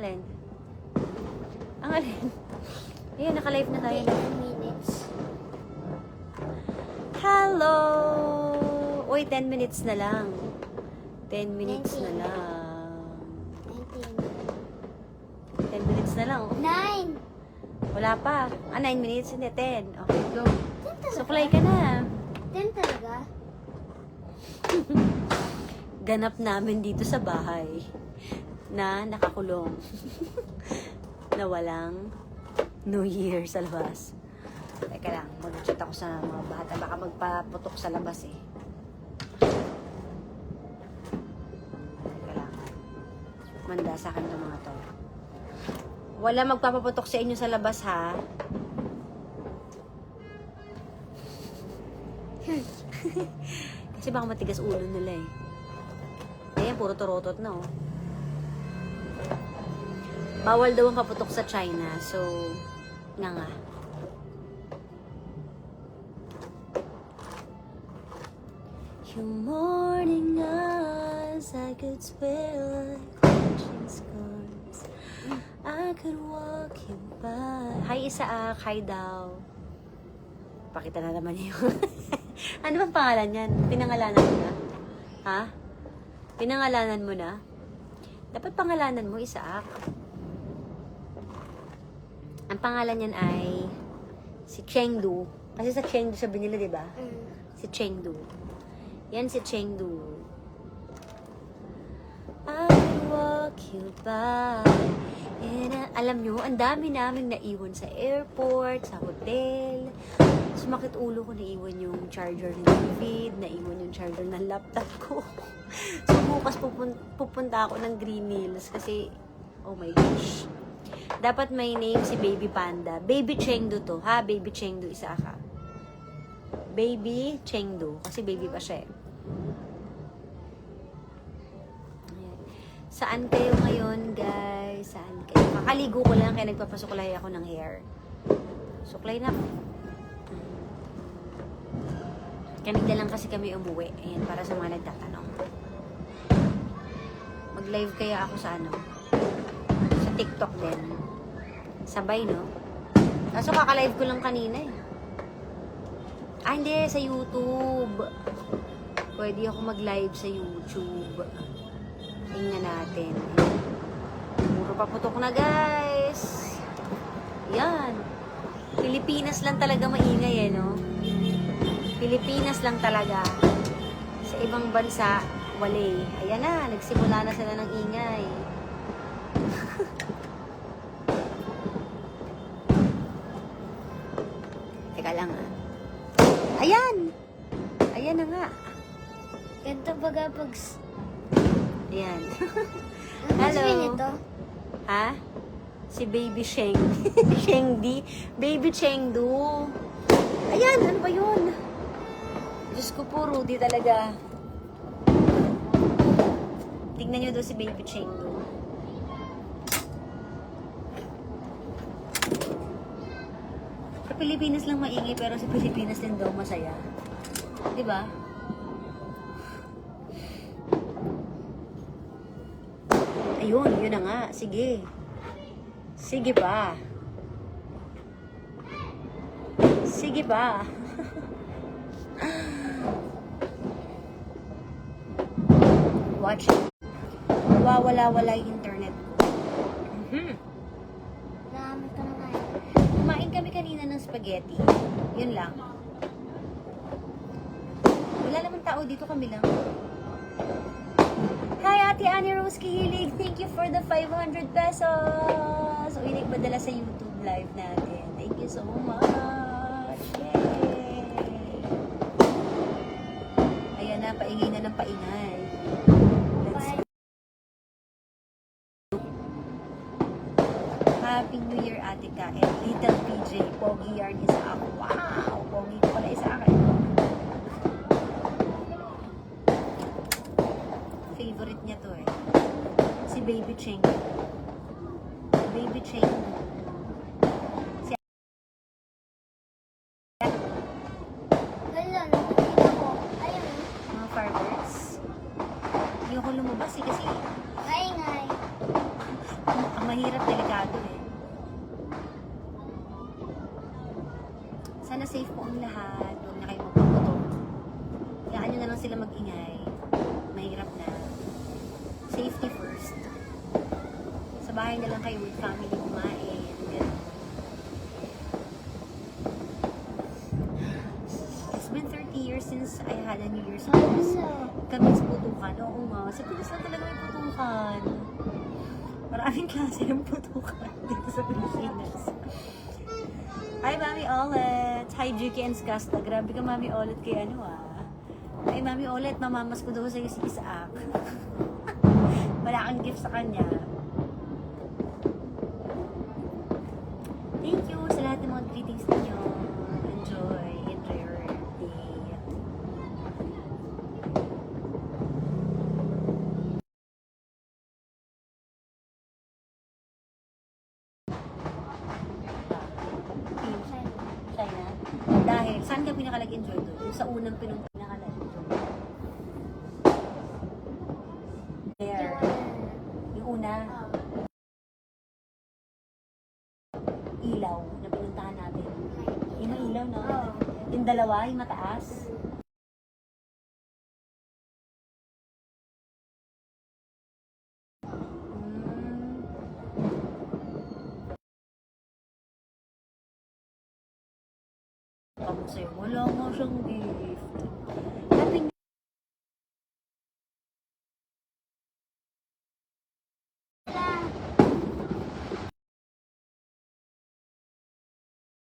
Alin? Ang alin? Ayun, naka-live na tayo. 10 minutes. Hello! Uy, 10 minutes na lang. 10 minutes 19. na lang. 19. 10 minutes na lang. 9. Wala pa. 9 minutes. Hindi, 10. Okay, go. 10 talaga? Suklay ka na. 10 talaga? Ganap namin dito sa bahay na nakakulong. Na walang New Year sa labas. Teka lang, mag-chat ako sa mga bata. Baka magpaputok sa labas eh. Teka lang. Manda sa akin itong mga to. Wala magpapaputok sa inyo sa labas ha. Kasi baka matigas ulo nila eh. Ayan, puro turotot na oh. Bawal daw ang paputok sa China. So, nga. Yung morning eyes, I could spill like clutching scars. I could walk you by. Hi, Isaak. Hi daw. Pakita na naman yung... Ano bang pangalan yan? Pinangalanan mo na? Ha? Pinangalanan mo na? Dapat pangalanan mo, Isaak. Ang pangalan niyan ay si Chengdu. Kasi sa Chengdu sabi nila, di ba? Si Chengdu. Yan si Chengdu. I will walk you by. Alam nyo, ang dami naming naiwan sa airport, sa hotel. Sumakit ulo ko, naiwan yung charger ni David, naiwan yung charger ng laptop ko. So bukas pupunta ako ng Green Hills kasi, oh my gosh. Dapat may name si Baby Panda. Baby Chengdu to, ha? Baby Chengdu, isa ka. Baby Chengdu. Kasi baby pa siya eh. Ayan. Saan kayo ngayon, guys? Saan kayo? Kakaligo ko lang kaya nagpapasuklay ako ng hair. Suklay na ako. Kanina lang kasi kami umuwi. Ayan, para sa mga nagtatanong. Mag-live kaya ako sa ano? Sa TikTok din. Sabay, no? Kaso kaka-live ko lang kanina eh. Ah, hindi. Sa YouTube. Pwede ako mag-live sa YouTube. Tingnan natin. Puro paputok na, guys. Yan. Pilipinas lang talaga maingay eh, no? Pilipinas lang talaga. Sa ibang bansa, wale. Ayan na. Nagsimula na sila ng ingay. Teka lang ah. Ayan! Ayan na nga. Ganito baga pag... Ayan. Ano sabihin nito? Ha? Si Baby Sheng. Shengdi. Baby Chengdu. Ayan! Ano ba yun? Diyos ko po, Rudy talaga. Tignan nyo doon si Baby Chengdu. Sa Pilipinas lang maingay, pero sa Pilipinas din daw masaya. Diba? Ayun, yun na nga. Sige. Sige pa. Sige pa. Watch it. Nawawala-wala yung internet ko. Naamit ka na kaya. Kumain kami kanina ng spaghetti. Yun lang. Wala namang tao dito, kami lang. Hi, Ate Annie Rose Kihilig. Thank you for the 500 pesos. Uy, nagpadala sa YouTube live natin. Thank you so much. Yay! Ayan na, paingay na ng paingay. Happy New Year, Ate Ka. And Little PJ, Pogi Yarn isa ako. Wow! Pogi ko pala isa akin. Favorite niya to eh. Si Baby Cheng. Baby Cheng. Si Hala, nakikita ko. Ayun. mga farmers. Hindi ako lumabas eh kasi Maingay. ang mahirap, delikado eh. Sana safe po ang lahat. Huwag na kayo magpaputok. Kayaan nyo na lang sila mag-ingay. Mahirap na. Safety first. Sa bahay na lang kayo with family kumain. Ganun. It's been 30 years since I had a New Year's Eve. Kami sa putukan. Oo nga. Sa Pinas lang talaga may putukan. Maraming klase ng putukan dito sa Pilipinas. Hi, Mami Olet! Hi, Juki and Skasta. Grabe ka, Mami Olet, kay ano ah. Hi, Mami Olet, mamamas ko daw sa'yo si Isaac. Wala kang gift sa kanya. Thank you sa lahat ng mga greetings ninyo. Enjoy your day. China. Dahil, saan ka pinakalag-enjoy doon? Yung sa unang pinakalag-enjoy. There. Yung una, ilaw na pinuntahan natin. Yung may ilaw, no? Yung dalawa, yung mataas. Ako sa'yo, wala nga siyang gift. Happy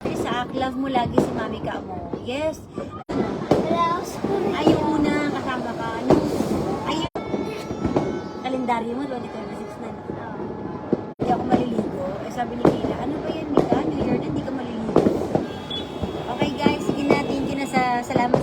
Isaac, love mo lagi si Mami ka mo. Yes. Wala ako sa kulit. Ay, yung una, kasama ka. Ay, kalendaryo mo, 2026 na. Hindi ako maliligo. Eh, sabi ni Kayla, ano ba yan, Mika? New Year na, hindi ka maliligo. Okay guys, sige na, thank you na sa salamat